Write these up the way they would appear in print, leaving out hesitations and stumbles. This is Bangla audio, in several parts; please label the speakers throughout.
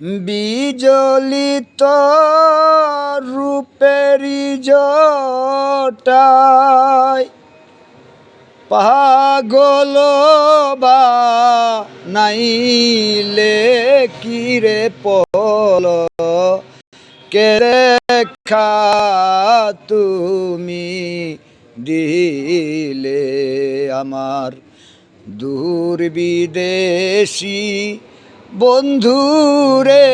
Speaker 1: বিজলিত রূপেরি জটায় পাগল বা নাইলে কিরে পল কে দেখা তুমি দিলে আমার দূর বিদেশি বন্ধুরে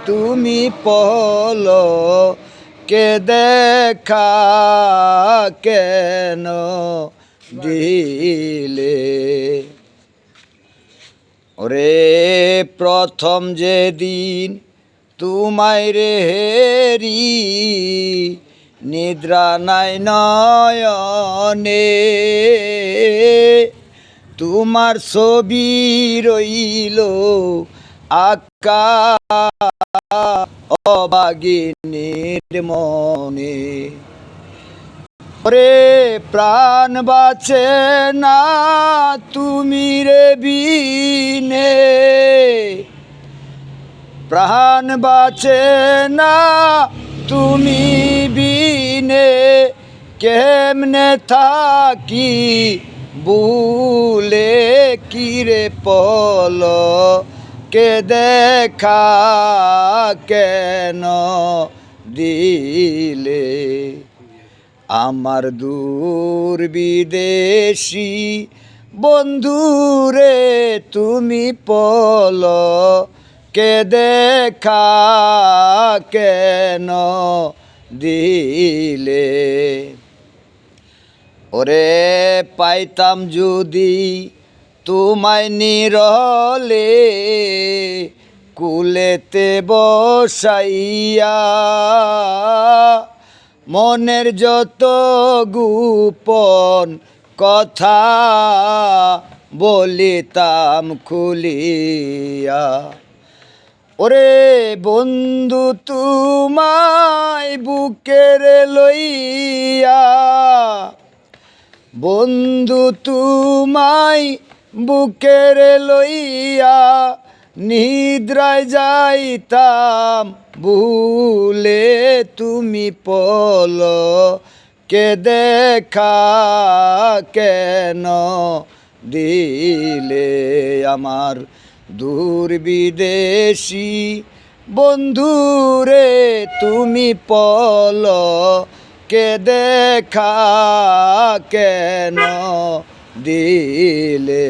Speaker 1: তুমি পল কে দেখা কেন দিলে। ওরে প্রথম যেদিন তোমায় রে হেরি নিদ্রা নাই নয়নে তোমার ছবি রইল আকা অবাগিনীর মনে। ওরে প্রাণ বাঁচে না তুমি রে বিনে প্রাণ বাঁচে না তুমি বিনে কেমনে থাকি ভুলে কিরে পল কে দেখা কেন দিলে। আমার দূর বিদেশি বন্ধুরে তুমি পল কে দেখা কেন দিলে। ওরে পাইতাম যদি তোমায় নিরলে কুলেতে বসাইয়া মনের যত গোপন কথা বলিতাম খুলিয়া। ওরে বন্ধু তোমায় বুকের লইয়া বন্ধু তোমায় বুকের লইয়া নিদ্রায় যাইতাম ভুলে তুমি পল কে দেখা কেন দিলে। আমার দূর বিদেশি বন্ধুরে তুমি পল কে দেখা কেন দিলে।